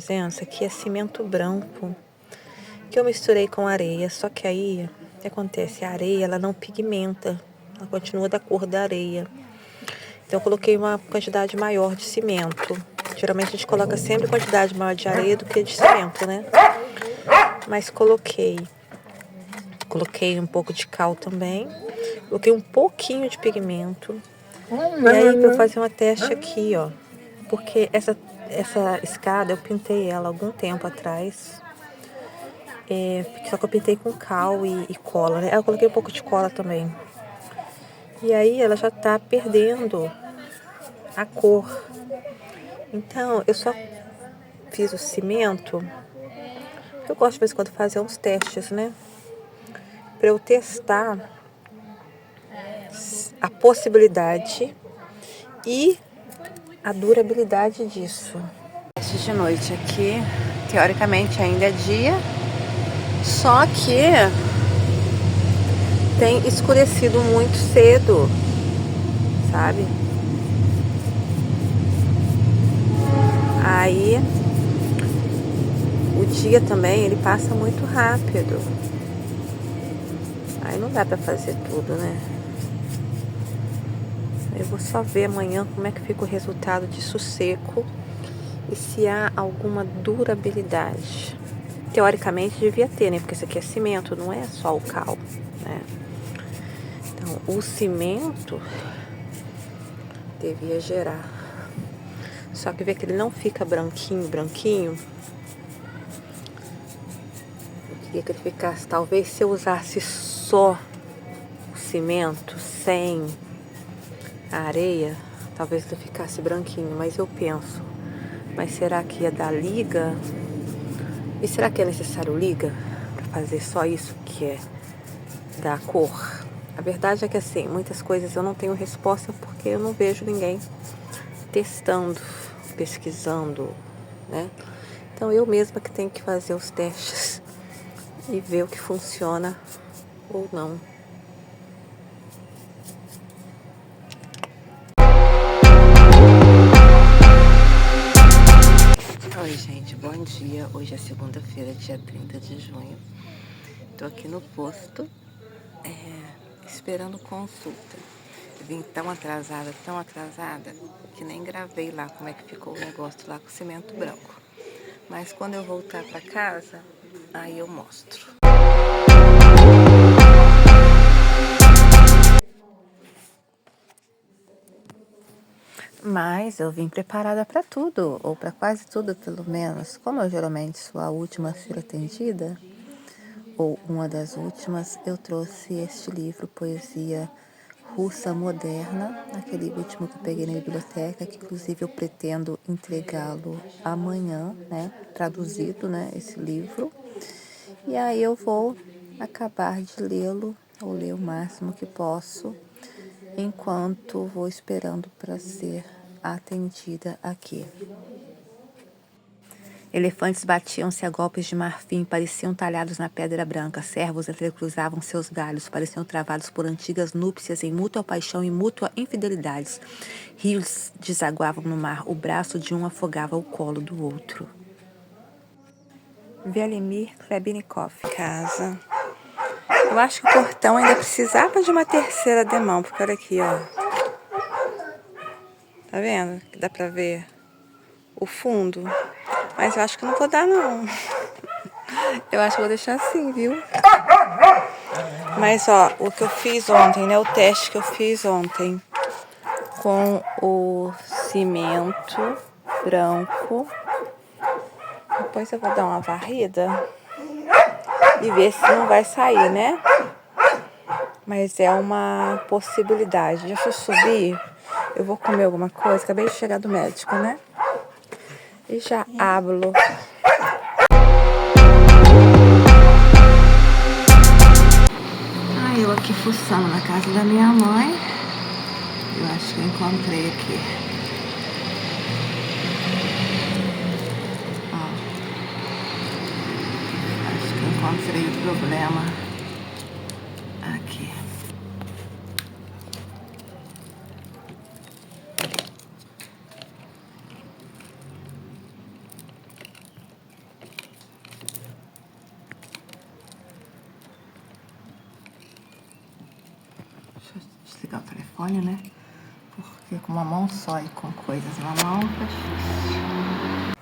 fazendo, isso aqui é cimento branco, que eu misturei com areia, só que aí, o que acontece? A areia, ela não pigmenta, ela continua da cor da areia. Então eu coloquei uma quantidade maior de cimento. Geralmente a gente coloca sempre quantidade maior de areia do que de cimento, né? Mas coloquei um pouco de cal também, coloquei um pouquinho de pigmento. E aí eu vou fazer uma teste aqui, ó, porque essa escada eu pintei ela algum tempo atrás, só que eu pintei com cal e cola, né? Eu coloquei um pouco de cola também. E aí ela já tá perdendo a cor. Então eu só fiz o cimento, porque eu gosto de vez em quando fazer uns testes, né? Pra eu testar a possibilidade e a durabilidade disso. Teste de noite aqui, teoricamente ainda é dia, só que tem escurecido muito cedo, sabe? Aí o dia também ele passa muito rápido. Aí não dá pra fazer tudo, né? Eu vou só ver amanhã como é que fica o resultado disso seco e se há alguma durabilidade. Teoricamente devia ter, né? Porque isso aqui é cimento, não é só o cal, né? Então o cimento devia gerar. Só que vê que ele não fica branquinho, branquinho. Eu queria que ele ficasse, talvez se eu usasse só o cimento, sem a areia, talvez ele ficasse branquinho, mas eu penso, mas será que ia dar liga? E será que é necessário liga para fazer só isso que é dar cor? A verdade é que assim, muitas coisas eu não tenho resposta porque eu não vejo ninguém testando, pesquisando, né? Então eu mesma que tenho que fazer os testes e ver o que funciona ou não. Oi gente, bom dia. Hoje é segunda-feira, dia 30 de junho. Tô aqui no posto, esperando consulta. Vim tão atrasada, que nem gravei lá como é que ficou o negócio lá com cimento branco. Mas quando eu voltar pra casa, aí eu mostro. Mas eu vim preparada para tudo, ou para quase tudo pelo menos. Como eu geralmente sou a última a ser atendida, ou uma das últimas, eu trouxe este livro, Poesia Russa Moderna, aquele último que eu peguei na biblioteca, que inclusive eu pretendo entregá-lo amanhã, né, traduzido, né, esse livro. E aí eu vou acabar de lê-lo, ou ler o máximo que posso, enquanto vou esperando para ser atendida aqui. Elefantes batiam-se a golpes de marfim, pareciam talhados na pedra branca. Cervos entrecruzavam seus galhos, pareciam travados por antigas núpcias em mútua paixão e mútua infidelidades. Rios desaguavam no mar, o braço de um afogava o colo do outro. Velimir Klebnikov. Casa. Eu acho que o portão ainda precisava de uma terceira demão, porque olha aqui, ó. Tá vendo? Que dá pra ver o fundo. Mas eu acho que não vou dar, não. Eu acho que vou deixar assim, viu? Mas, ó, o que eu fiz ontem, né? O teste que eu fiz ontem com o cimento branco. Depois eu vou dar uma varrida e ver se não vai sair, né? Mas é uma possibilidade. Deixa eu subir. Eu vou comer alguma coisa. Acabei de chegar do médico, né? E já hablo. Eu aqui fuçando na casa da minha mãe. Eu acho que eu encontrei aqui. Ó. Acho que eu encontrei o problema aqui. desligar o telefone, né? Porque com uma mão só e com coisas na mão tá difícil.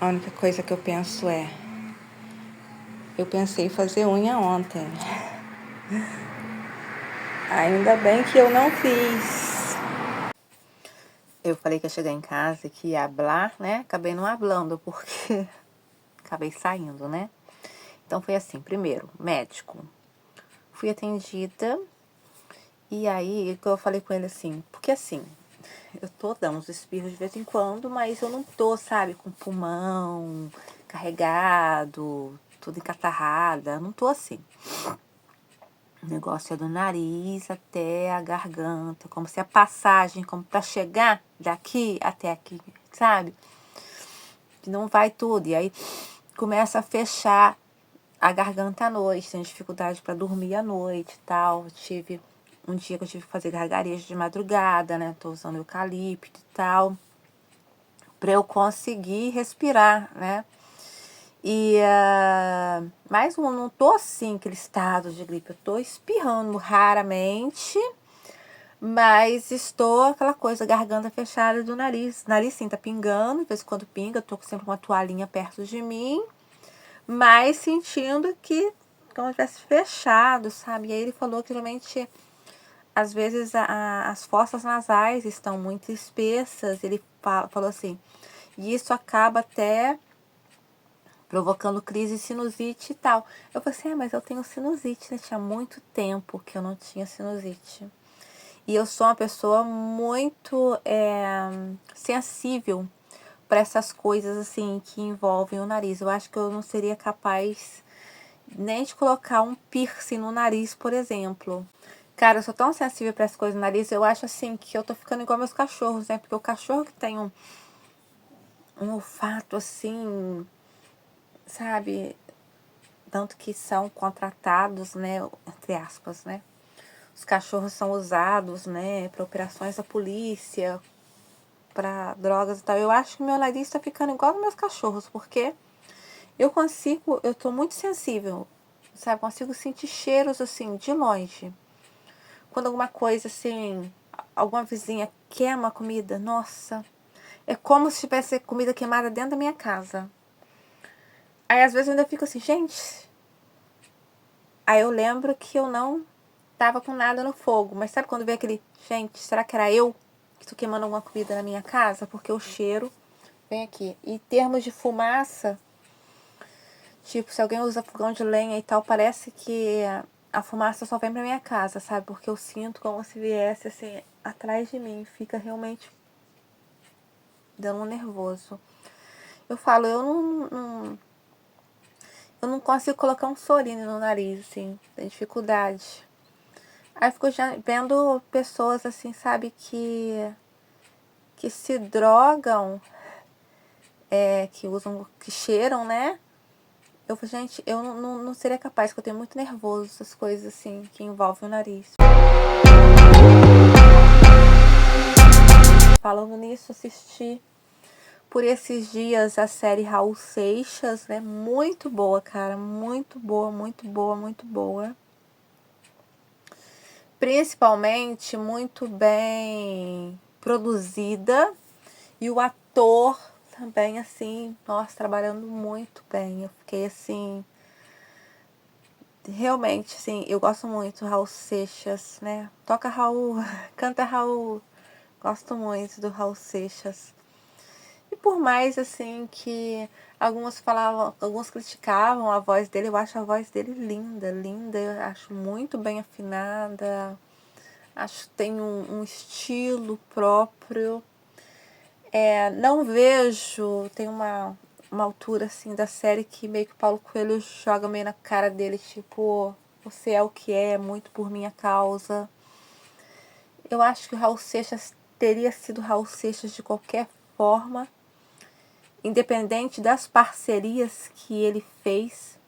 A única coisa que eu penso é... Eu pensei em fazer unha ontem. Ainda bem que eu não fiz. Eu falei que ia chegar em casa e que ia hablar, né? Acabei não hablando, porque... Acabei saindo, né? Então foi assim, primeiro, médico. Fui atendida. E aí, eu falei com ele assim... Porque assim... Eu tô dando uns espirros de vez em quando, mas eu não tô, sabe, com pulmão carregado, tudo encatarrada, não tô assim. O negócio é do nariz até a garganta, como se a passagem, como pra chegar daqui até aqui, sabe? Que não vai tudo, e aí começa a fechar a garganta à noite, tem dificuldade pra dormir à noite e tal. Eu tive um dia que eu tive que fazer gargarejo de madrugada, né? Tô usando eucalipto e tal, pra eu conseguir respirar, né? Mas eu não tô assim, aquele estado de gripe. Eu tô espirrando raramente, mas estou aquela coisa, garganta fechada do nariz. Nariz sim, tá pingando, de vez em quando pinga, eu tô com sempre uma toalhinha perto de mim, mas sentindo que como se tivesse fechado, sabe? E aí ele falou que geralmente, às vezes, as fossas nasais estão muito espessas. Ele falou assim, e isso acaba até provocando crise de sinusite e tal. Eu falei assim, mas eu tenho sinusite, né? Tinha muito tempo que eu não tinha sinusite. E eu sou uma pessoa muito sensível para essas coisas assim que envolvem o nariz. Eu acho que eu não seria capaz nem de colocar um piercing no nariz, por exemplo. Cara, eu sou tão sensível para essas coisas no nariz, eu acho assim que eu tô ficando igual meus cachorros, né? Porque o cachorro que tem um olfato assim, sabe, tanto que são contratados, né, entre aspas, né? Os cachorros são usados, né, para operações da polícia, para drogas e tal. Eu acho que meu nariz tá ficando igual aos meus cachorros, porque eu tô muito sensível, sabe? Consigo sentir cheiros assim de longe. Quando alguma coisa assim, alguma vizinha queima a comida, nossa, É como se tivesse comida queimada dentro da minha casa. Aí às vezes eu ainda fico assim, gente. Aí eu lembro que eu não tava com nada no fogo. Mas sabe quando vê aquele, gente, será que era eu que tô queimando alguma comida na minha casa? Porque o cheiro vem aqui. E em termos de fumaça, tipo, se alguém usa fogão de lenha e tal, parece que a fumaça só vem pra minha casa, sabe? Porque eu sinto como se viesse assim, atrás de mim. Fica realmente dando um nervoso. Eu falo, eu não consigo colocar um sorino no nariz, assim, tem dificuldade. Aí eu fico já vendo pessoas assim, sabe, que se drogam, que usam, que cheiram, né? Eu falo, gente, eu não seria capaz, porque eu tenho muito nervoso essas coisas assim, que envolvem o nariz. Falando nisso, assisti por esses dias a série Raul Seixas, né? Muito boa, cara, muito boa, muito boa, muito boa. Principalmente muito bem produzida e o ator também assim, nossa, trabalhando muito bem. Eu fiquei assim, realmente assim, eu gosto muito do Raul Seixas, né? Toca Raul, canta Raul. Gosto muito do Raul Seixas. E por mais assim que alguns falavam, alguns criticavam a voz dele, eu acho a voz dele linda, linda, eu acho muito bem afinada. Acho que tem um estilo próprio. Não vejo, tem uma altura assim da série que meio que o Paulo Coelho joga meio na cara dele, tipo, você é o que é, muito por minha causa. Eu acho que o Raul Seixas teria sido Raul Seixas de qualquer forma, independente das parcerias que ele fez.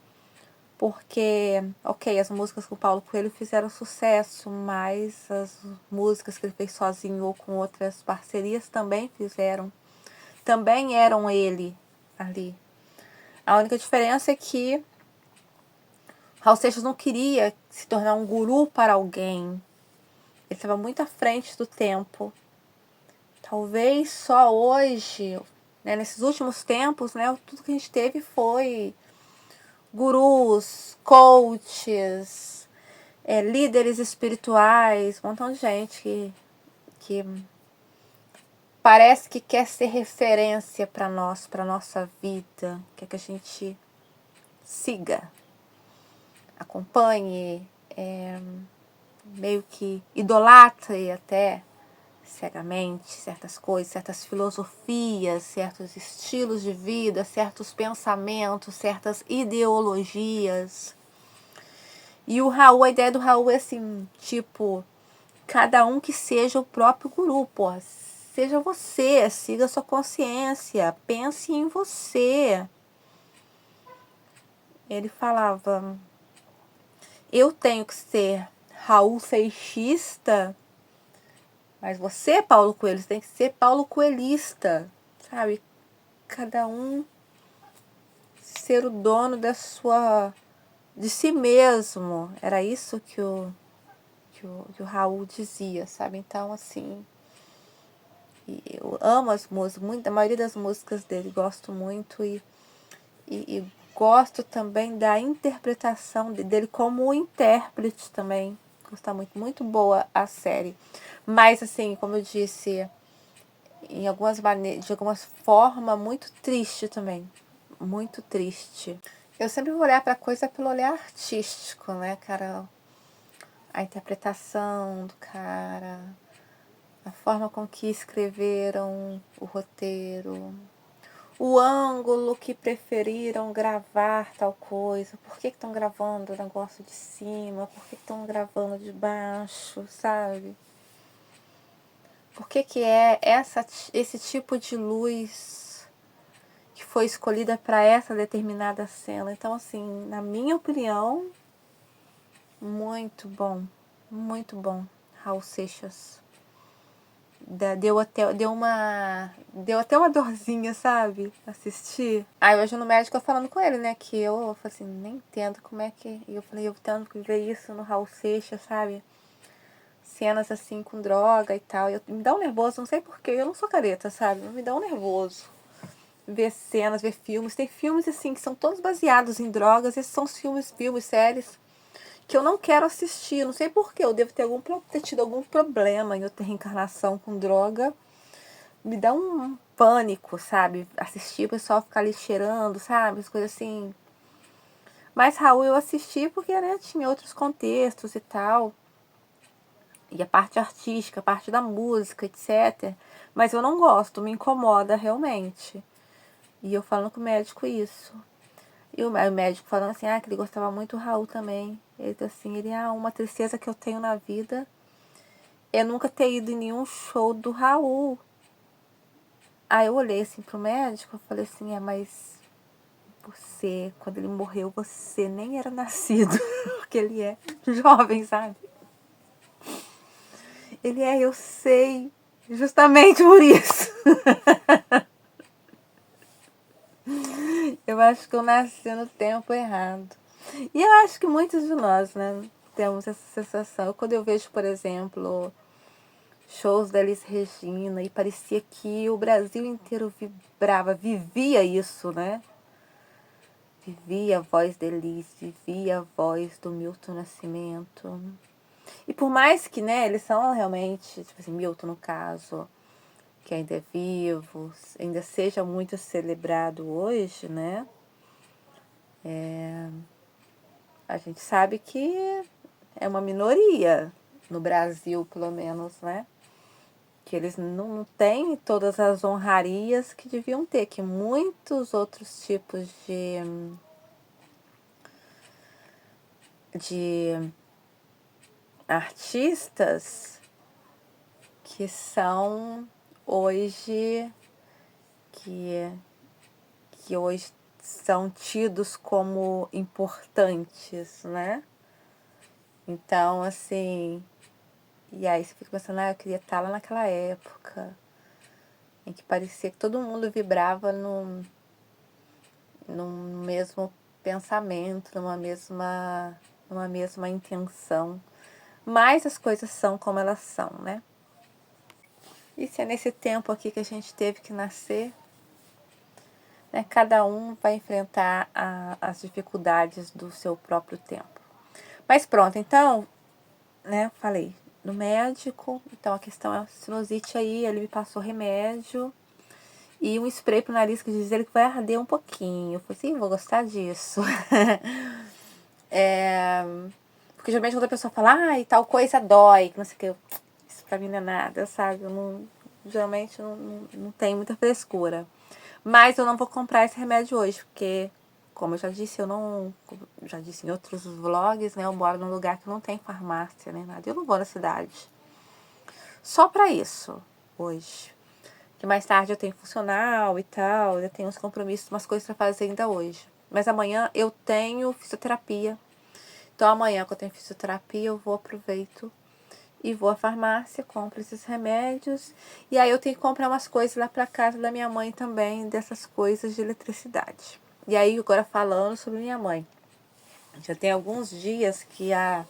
Porque, ok, as músicas com o Paulo Coelho fizeram sucesso, mas as músicas que ele fez sozinho ou com outras parcerias também fizeram. Também eram ele ali. A única diferença é que Raul Seixas não queria se tornar um guru para alguém. Ele estava muito à frente do tempo. Talvez só hoje, né, nesses últimos tempos, né, tudo que a gente teve foi gurus, coaches, líderes espirituais, um montão de gente que parece que quer ser referência para nós, para nossa vida, quer que a gente siga, acompanhe, meio que idolatre até cegamente certas coisas, certas filosofias, certos estilos de vida, certos pensamentos, certas ideologias. E o Raul, a ideia do Raul é assim, tipo, cada um que seja o próprio guru, porra. Seja você, siga a sua consciência, pense em você. Ele falava, eu tenho que ser Raul Seixista, mas você, Paulo Coelho, tem que ser Paulo Coelhista, sabe? Cada um ser o dono de si mesmo. Era isso que o Raul dizia, sabe? Então, assim, eu amo as músicas, a maioria das músicas dele, gosto muito e gosto também da interpretação dele como intérprete também. Gosto muito, muito boa a série. Mas, assim, como eu disse, em algumas maneiras, de alguma forma, muito triste também. Muito triste. Eu sempre vou olhar para a coisa pelo olhar artístico, né, cara? A interpretação do cara, a forma com que escreveram o roteiro, o ângulo que preferiram gravar tal coisa, por que estão gravando o negócio de cima, por que estão gravando de baixo, sabe? Por que é esse tipo de luz que foi escolhida para essa determinada cena? Então, assim, na minha opinião, muito bom, Raul Seixas. Deu até uma dorzinha, sabe? Assistir. Aí hoje no médico eu falando com ele, né? Que eu falei assim, nem entendo como é que. E eu falei, eu tendo que ver isso no Raul Seixas, sabe? cenas assim com droga e tal. Me dá um nervoso, não sei porquê, eu não sou careta, sabe? Me dá um nervoso. Ver cenas, ver filmes. Tem filmes assim que são todos baseados em drogas. Esses são os filmes, séries que eu não quero assistir. Não sei porquê. Eu devo ter tido algum problema em outra reencarnação com droga. Me dá um pânico, sabe? Assistir o pessoal ficar ali cheirando, sabe? As coisas assim. Mas Raul eu assisti porque, né, tinha outros contextos e tal. E a parte artística, a parte da música, etc. Mas eu não gosto, me incomoda realmente. E eu falando com o médico isso. E o médico falando assim, que ele gostava muito do Raul também. Ele disse assim, uma tristeza que eu tenho na vida é nunca ter ido em nenhum show do Raul. Aí eu olhei assim pro médico e falei assim, mas você, quando ele morreu, você nem era nascido. Porque ele é jovem, sabe? Eu sei. Justamente por isso. Eu acho que eu nasci no tempo errado. E eu acho que muitos de nós, né, temos essa sensação. Quando eu vejo, por exemplo, shows da Elis Regina, e parecia que o Brasil inteiro vibrava, vivia isso, né? Vivia a voz da Elis, vivia a voz do Milton Nascimento. E por mais que, né, eles são realmente, tipo assim, Milton no caso, que ainda é vivo, ainda seja muito celebrado hoje, né? A gente sabe que é uma minoria, no Brasil, pelo menos, né? Que eles não têm todas as honrarias que deviam ter, que muitos outros tipos de artistas que são hoje, que hoje são tidos como importantes, né? Então, assim, e aí você fica pensando, eu queria estar lá naquela época, em que parecia que todo mundo vibrava num mesmo pensamento, numa mesma intenção. Mas as coisas são como elas são, né? E se é nesse tempo aqui que a gente teve que nascer, né, cada um vai enfrentar as dificuldades do seu próprio tempo. Mas pronto, então, né, falei no médico, então a questão é a sinusite aí, ele me passou remédio e um spray pro nariz que diz ele que vai arder um pouquinho. Eu falei assim, vou gostar disso. Porque geralmente quando a pessoa fala, tal coisa dói, que não sei o que, isso pra mim não é nada, sabe? Eu não, geralmente não tenho muita frescura. Mas eu não vou comprar esse remédio hoje, porque, como eu já disse, já disse em outros vlogs, né? Eu moro num lugar que não tem farmácia, nem nada. Eu não vou na cidade. Só pra isso, hoje. Que mais tarde eu tenho funcional e tal, eu tenho uns compromissos, umas coisas pra fazer ainda hoje. Mas amanhã eu tenho fisioterapia. Então amanhã que eu tenho fisioterapia, eu aproveito e vou à farmácia, compro esses remédios. E aí eu tenho que comprar umas coisas lá pra casa da minha mãe também, dessas coisas de eletricidade. E aí agora falando sobre minha mãe. Já tem alguns dias que a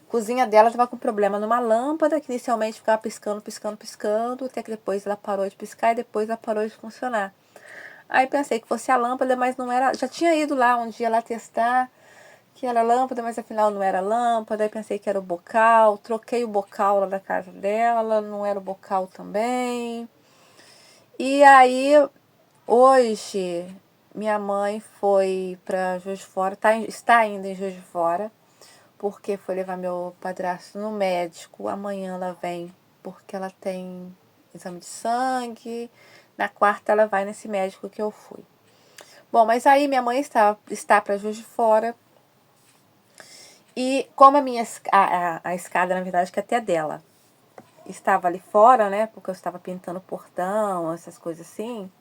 cozinha dela estava com problema numa lâmpada, que inicialmente ficava piscando, piscando, piscando, até que depois ela parou de piscar e depois ela parou de funcionar. Aí pensei que fosse a lâmpada, mas não era. Já tinha ido lá um dia lá testar que era lâmpada, mas afinal não era lâmpada. Aí pensei que era o bocal. Troquei o bocal lá da casa dela, não era o bocal também. E aí, hoje, minha mãe foi para Juiz de Fora, está ainda em Juiz de Fora, porque foi levar meu padrasto no médico. Amanhã ela vem porque ela tem exame de sangue. Na quarta ela vai nesse médico que eu fui. Bom, mas aí minha mãe está para Juiz de Fora. E como a escada, na verdade, que até dela estava ali fora, né? Porque eu estava pintando o portão, essas coisas assim.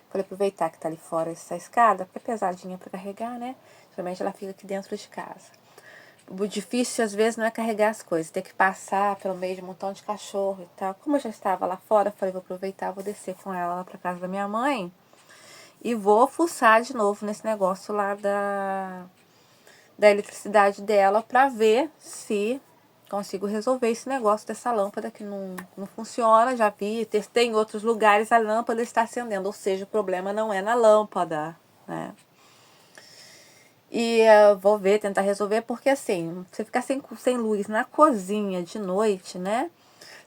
Falei, aproveitar que tá ali fora essa escada, porque é pesadinha para carregar, né? Geralmente ela fica aqui dentro de casa. O difícil, às vezes, não é carregar as coisas. Ter que passar pelo meio de um montão de cachorro e tal. Como eu já estava lá fora, falei, vou aproveitar, vou descer com ela lá pra casa da minha mãe. E vou fuçar de novo nesse negócio lá da eletricidade dela pra ver se consigo resolver esse negócio dessa lâmpada que não funciona. Já vi, testei em outros lugares, a lâmpada está acendendo, ou seja, o problema não é na lâmpada, né? E vou ver, tentar resolver, porque assim, você ficar sem luz na cozinha de noite, né?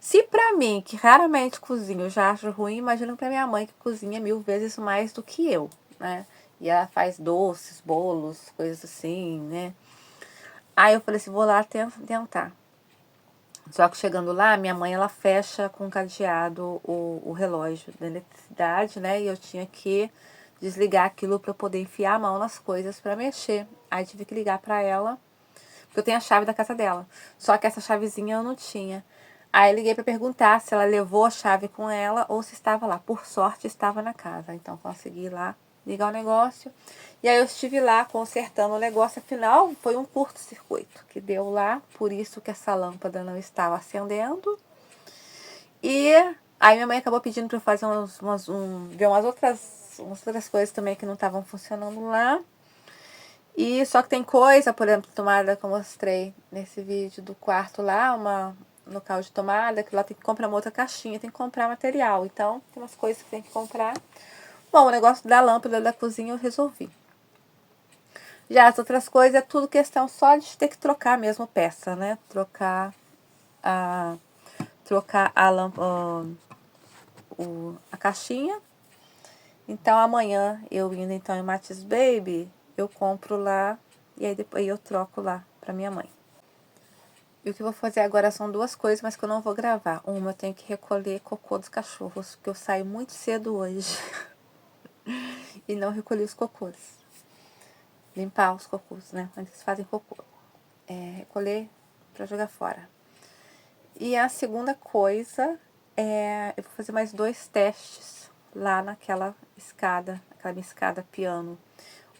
Se pra mim, que raramente cozinho, eu já acho ruim, imagina pra minha mãe que cozinha 1000 vezes mais do que eu, né? E ela faz doces, bolos, coisas assim, né? Aí eu falei assim, vou lá tentar. Só que chegando lá, minha mãe, ela fecha com cadeado o relógio da eletricidade, né? E eu tinha que desligar aquilo para poder enfiar a mão nas coisas para mexer. Aí tive que ligar para ela, porque eu tenho a chave da casa dela. Só que essa chavezinha eu não tinha. Aí liguei para perguntar se ela levou a chave com ela ou se estava lá. Por sorte, estava na casa. Então consegui ir lá ligar o negócio. E aí eu estive lá consertando o negócio. Afinal, foi um curto-circuito que deu lá. Por isso que essa lâmpada não estava acendendo. E aí minha mãe acabou pedindo para eu fazer ver umas outras coisas também que não estavam funcionando lá. E só que tem coisa, por exemplo, tomada que eu mostrei nesse vídeo do quarto lá, uma local de tomada, que lá tem que comprar uma outra caixinha, tem que comprar material. Então, tem umas coisas que tem que comprar. Bom, o negócio da lâmpada da cozinha eu resolvi. Já as outras coisas é tudo questão só de ter que trocar mesmo peça, né? Trocar a lâmpada, a caixinha. Então amanhã eu indo então em Matis Baby, eu compro lá e aí depois eu troco lá pra minha mãe. E o que eu vou fazer agora são duas coisas, mas que eu não vou gravar. Uma, eu tenho que recolher cocô dos cachorros, porque eu saio muito cedo hoje. E não recolhi os cocôs. Limpar os cocôs, né? Quando eles fazem cocô. Recolher pra jogar fora. E a segunda coisa eu vou fazer mais 2 testes lá naquela escada, aquela minha escada piano.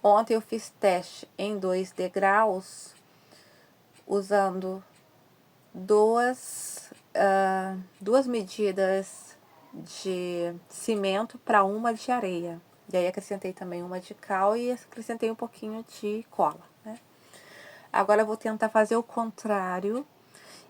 Ontem eu fiz teste em 2 degraus, usando duas medidas de cimento para uma de areia. E aí acrescentei também uma de cal e acrescentei um pouquinho de cola, né? Agora eu vou tentar fazer o contrário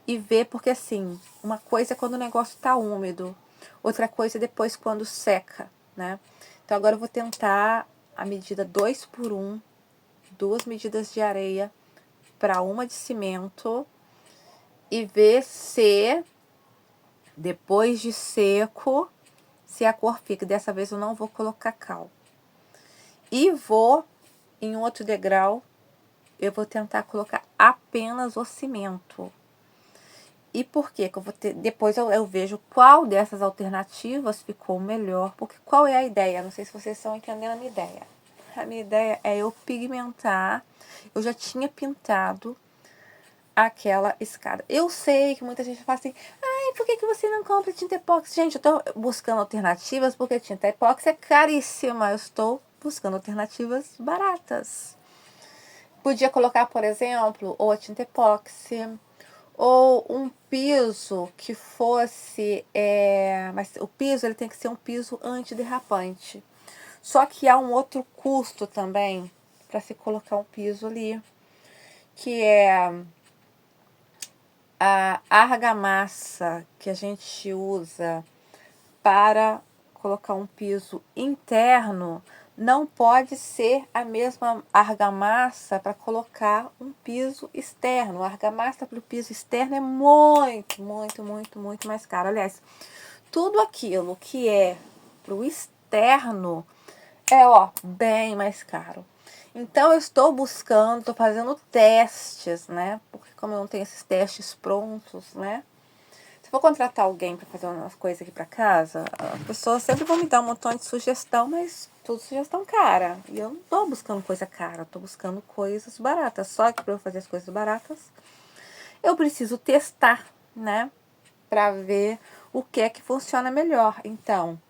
e ver, porque assim, uma coisa é quando o negócio tá úmido, outra coisa é depois quando seca, né? Então agora eu vou tentar a medida 2 por 1, 2 medidas de areia para uma de cimento e ver se depois de seco, se a cor fica. Dessa vez eu não vou colocar cal. E vou, em outro degrau, eu vou tentar colocar apenas o cimento. E por quê? Que eu vou ter, depois eu vejo qual dessas alternativas ficou melhor. Porque qual é a ideia? Não sei se vocês estão entendendo a minha ideia. A minha ideia é eu pigmentar. Eu já tinha pintado aquela escada. Eu sei que muita gente fala assim, ai, por que você não compra tinta epóxi? Gente, eu tô buscando alternativas porque tinta epóxi é caríssima. Eu estou buscando alternativas baratas. Podia colocar, por exemplo, ou a tinta epóxi, ou um piso que fosse, mas o piso ele tem que ser um piso antiderrapante. Só que há um outro custo também para se colocar um piso ali, que é a argamassa que a gente usa para colocar um piso interno não pode ser a mesma argamassa para colocar um piso externo. A argamassa para o piso externo é muito, muito, muito, muito mais caro. Aliás, tudo aquilo que é para o externo é, bem mais caro. Então, eu estou buscando, estou fazendo testes, né? Porque como eu não tenho esses testes prontos, né? Se eu for contratar alguém para fazer umas coisas aqui para casa, as pessoas sempre vão me dar um montão de sugestão, mas tudo sugestão cara. E eu não tô buscando coisa cara, eu tô buscando coisas baratas. Só que para eu fazer as coisas baratas, eu preciso testar, né? Para ver o que é que funciona melhor. Então,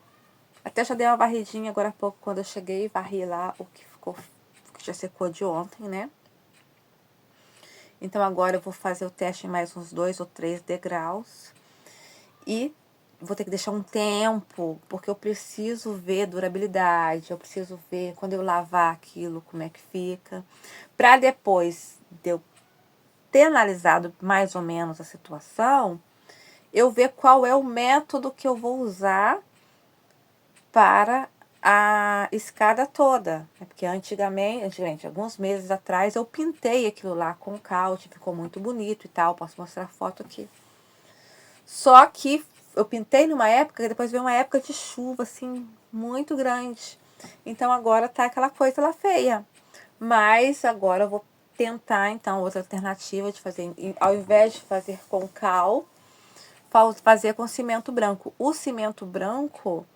até já dei uma varridinha agora há pouco quando eu cheguei, varri lá o que ficou, que já secou de ontem, né? Então agora eu vou fazer o teste em mais uns 2 ou 3 degraus. E vou ter que deixar um tempo, porque eu preciso ver durabilidade, eu preciso ver quando eu lavar aquilo, como é que fica. Pra depois de eu ter analisado mais ou menos a situação, eu ver qual é o método que eu vou usar para a escada toda. É porque antigamente, alguns meses atrás, eu pintei aquilo lá com caute, ficou muito bonito e tal, posso mostrar foto aqui. Só que eu pintei numa época, depois veio uma época de chuva, assim, muito grande. Então agora tá aquela coisa lá feia. Mas agora eu vou tentar, então, outra alternativa de fazer, ao invés de fazer com cal, fazer com cimento branco. O cimento branco,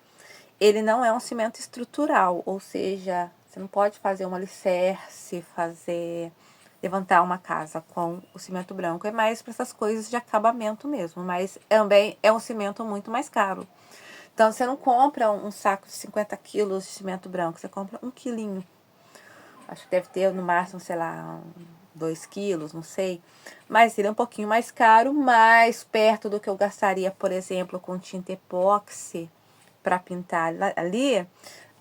ele não é um cimento estrutural, ou seja, você não pode fazer um alicerce, levantar uma casa com o cimento branco. É mais para essas coisas de acabamento mesmo, mas também é um cimento muito mais caro. Então, você não compra um saco de 50 quilos de cimento branco, você compra 1 quilinho. Acho que deve ter no máximo, sei lá, 2 quilos, não sei. Mas ele é um pouquinho mais caro, mais perto do que eu gastaria, por exemplo, com tinta epóxi para pintar ali.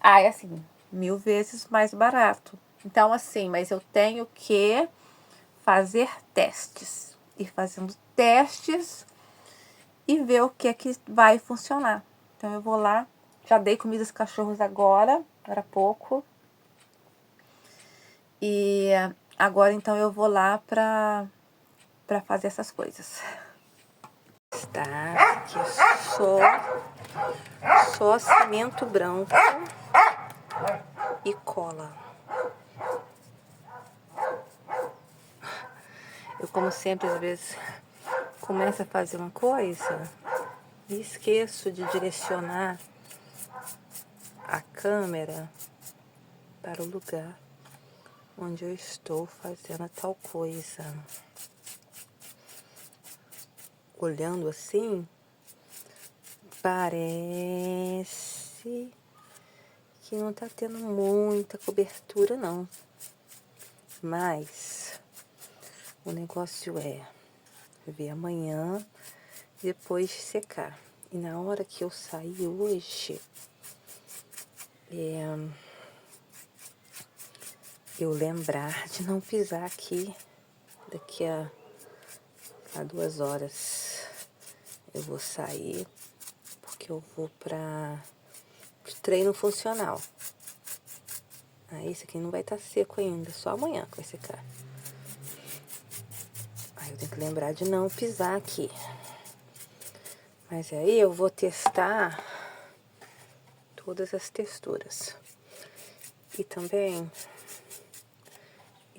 É assim, 1000 vezes mais barato. Então, assim, mas eu tenho que fazer testes. Ir fazendo testes e ver o que é que vai funcionar. Então, eu vou lá. Já dei comida aos cachorros agora há pouco. E agora, então, eu vou lá para fazer essas coisas. Tá, aqui só cimento branco e cola. Eu, como sempre, às vezes começo a fazer uma coisa e esqueço de direcionar a câmera para o lugar onde eu estou fazendo a tal coisa. Olhando assim, parece que não tá tendo muita cobertura, não. Mas o negócio é ver amanhã, depois secar. E na hora que eu sair hoje, eu lembrar de não pisar aqui. Daqui a 2 horas eu vou sair, porque eu vou para treino funcional. Aí esse aqui não vai estar seco ainda, só amanhã que vai secar. Aí eu tenho que lembrar de não pisar aqui. Mas aí eu vou testar todas as texturas. E também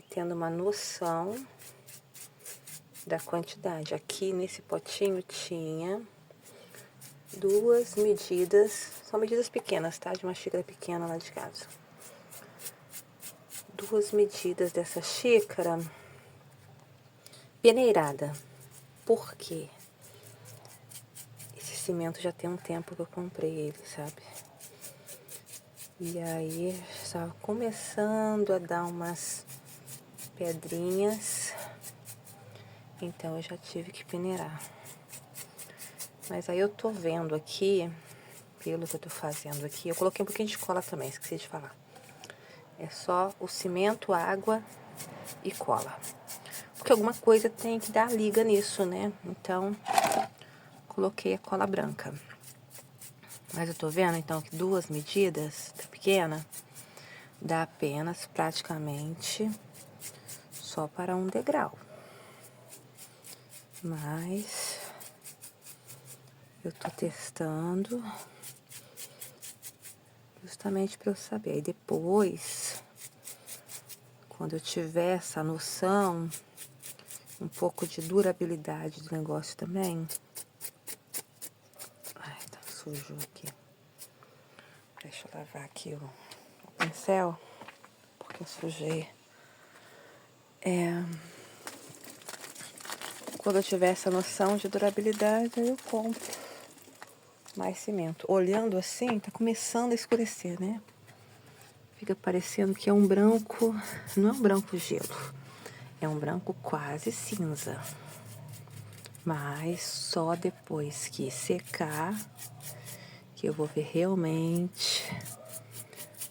tendo uma noção da quantidade. Aqui nesse potinho tinha 2 medidas, são medidas pequenas, tá? De uma xícara pequena lá de casa. 2 medidas dessa xícara peneirada. Por quê? Esse cimento já tem um tempo que eu comprei ele, sabe? E aí estava começando a dar umas pedrinhas, então eu já tive que peneirar. Mas aí eu tô vendo aqui, pelo que eu tô fazendo aqui, eu coloquei um pouquinho de cola também, esqueci de falar. É só o cimento, água e cola. Porque alguma coisa tem que dar liga nisso, né? Então, coloquei a cola branca. Mas eu tô vendo, então, que 2 medidas da pequena dá apenas, praticamente, só para 1 degrau. Mas eu tô testando justamente para eu saber. E depois, quando eu tiver essa noção, um pouco de durabilidade do negócio também. Ai, tá sujo aqui. Deixa eu lavar aqui o pincel, porque eu sujei. Quando eu tiver essa noção de durabilidade, aí eu compro mais cimento. Olhando assim, tá começando a escurecer, né? Fica parecendo que é um branco, não é um branco gelo, é um branco quase cinza. Mas só depois que secar, que eu vou ver realmente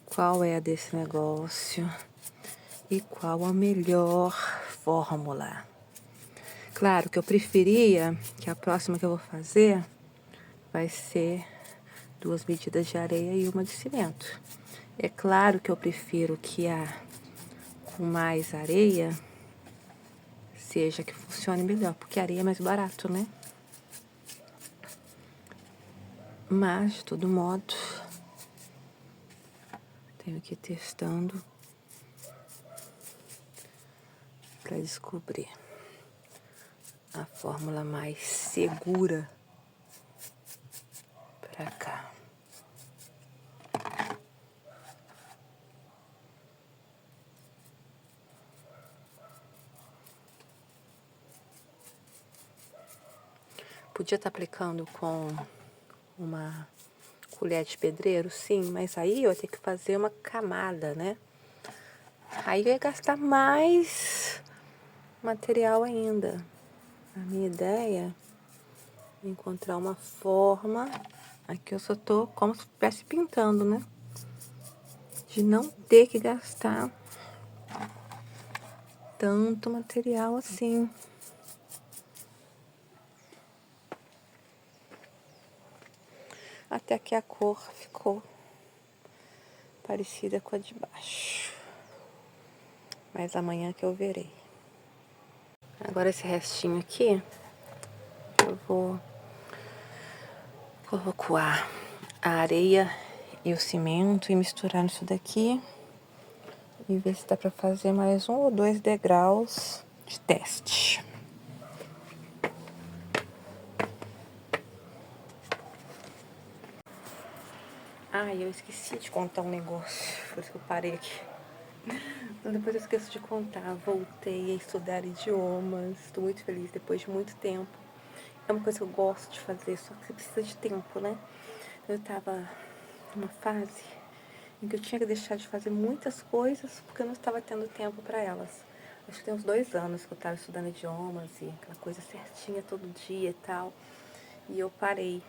qual é a desse negócio e qual a melhor fórmula. Claro que eu preferia que a próxima que eu vou fazer vai ser 2 medidas de areia e 1 de cimento. É claro que eu prefiro que a com mais areia seja que funcione melhor, porque a areia é mais barato, né? Mas, de todo modo, tenho que ir testando para descobrir a fórmula mais segura para cá. Podia estar aplicando com uma colher de pedreiro, sim, mas aí eu ia ter que fazer uma camada, né? Aí eu ia gastar mais material ainda. A minha ideia é encontrar uma forma, aqui eu só tô como se estivesse pintando, né? De não ter que gastar tanto material assim. Até que a cor ficou parecida com a de baixo. Mas amanhã que eu verei. Agora esse restinho aqui, eu vou colocar a areia e o cimento e misturar nisso daqui. E ver se dá pra fazer mais 1 ou 2 degraus de teste. Eu esqueci de contar um negócio, por isso que eu parei aqui. Então, depois eu esqueço de contar. Voltei a estudar idiomas. Estou muito feliz depois de muito tempo. É uma coisa que eu gosto de fazer, só que você precisa de tempo, né? Eu tava numa fase em que eu tinha que deixar de fazer muitas coisas porque eu não estava tendo tempo para elas. Acho que tem uns 2 anos que eu estava estudando idiomas e aquela coisa certinha todo dia e tal. E eu parei.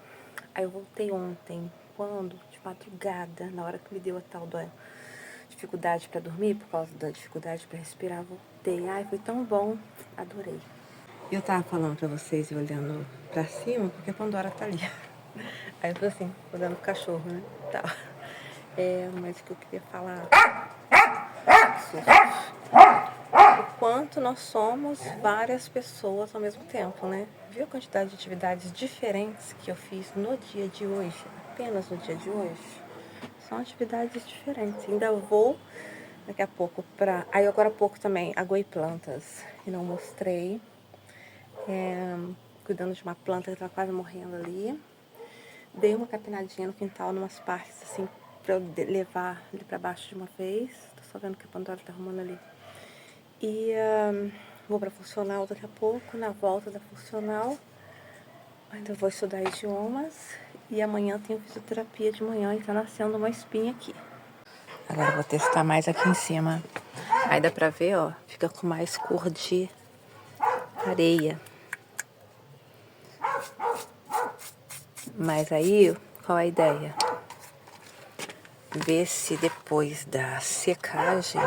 Aí eu voltei ontem, quando? De madrugada, na hora que me deu a tal da dificuldade para dormir, por causa da dificuldade para respirar, voltei. Ai, foi tão bom, adorei. Eu tava falando pra vocês e olhando pra cima, porque a Pandora tá ali. Aí eu falei assim, olhando pro cachorro, né? Tá. Mas o que eu queria falar... O quanto nós somos várias pessoas ao mesmo tempo, né? Viu a quantidade de atividades diferentes que eu fiz no dia de hoje? Apenas no dia de hoje? São atividades diferentes. Ainda vou daqui a pouco pra... Aí agora há pouco também aguei plantas e não mostrei. Cuidando de uma planta que tá quase morrendo ali. Dei uma capinadinha no quintal, numas partes assim, pra eu levar ele pra baixo de uma vez. Tô só vendo que a Pandora tá arrumando ali. E vou pra funcional daqui a pouco. Na volta da funcional, ainda vou estudar idiomas. E amanhã tenho fisioterapia de manhã e tá nascendo uma espinha aqui. Agora eu vou testar mais aqui em cima. Aí dá pra ver, ó, fica com mais cor de areia. Mas aí, qual a ideia? Ver se depois da secagem,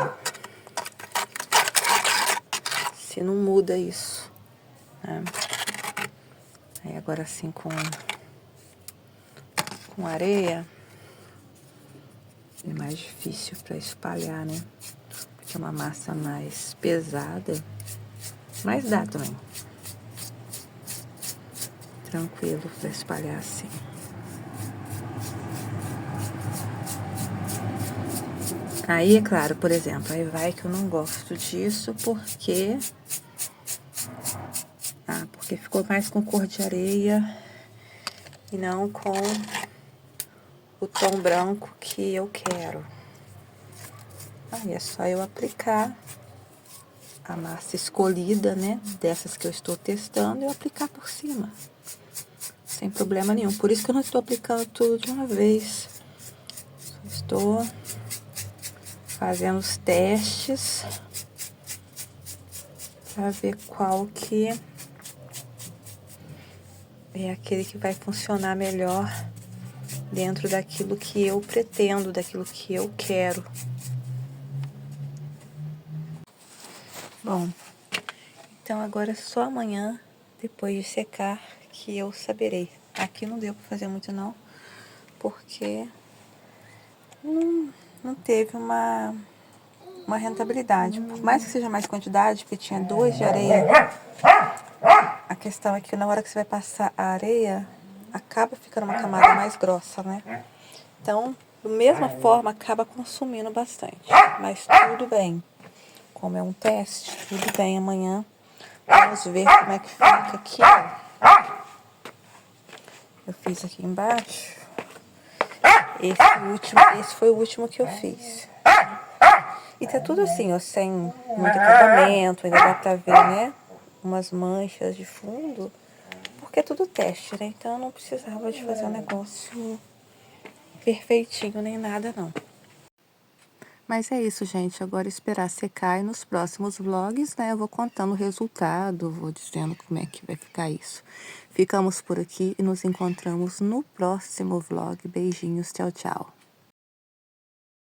se não muda isso, né? Aí agora assim com areia, é mais difícil para espalhar, né? Porque é uma massa mais pesada, mas dá também. Tranquilo para espalhar assim. Aí, é claro, por exemplo, aí vai que eu não gosto disso porque ficou mais com cor de areia e não com o tom branco que eu quero. Aí é só eu aplicar a massa escolhida, né, dessas que eu estou testando, e eu aplicar por cima, sem problema nenhum. Por isso que eu não estou aplicando tudo de uma vez. Estou fazendo os testes para ver qual que é aquele que vai funcionar melhor dentro daquilo que eu pretendo, daquilo que eu quero. Bom, Então agora é só amanhã, depois de secar, que eu saberei. Aqui não deu pra fazer muito não, porque não teve uma rentabilidade. Por mais que seja mais quantidade, porque tinha 2 de areia, a questão é que na hora que você vai passar a areia, acaba ficando uma camada mais grossa, né? Então, da mesma forma, acaba consumindo bastante. Mas tudo bem. Como é um teste, tudo bem. Amanhã vamos ver como é que fica aqui, ó. Eu fiz aqui embaixo. Esse foi o último que eu fiz. E tá tudo assim, ó, sem muito acabamento, ainda dá pra ver, né? Umas manchas de fundo, porque é tudo teste, né? Então eu não precisava de fazer um negócio perfeitinho nem nada, não. Mas é isso, gente. Agora esperar secar e nos próximos vlogs, né? Eu vou contando o resultado, vou dizendo como é que vai ficar isso. Ficamos por aqui e nos encontramos no próximo vlog. Beijinhos, tchau, tchau.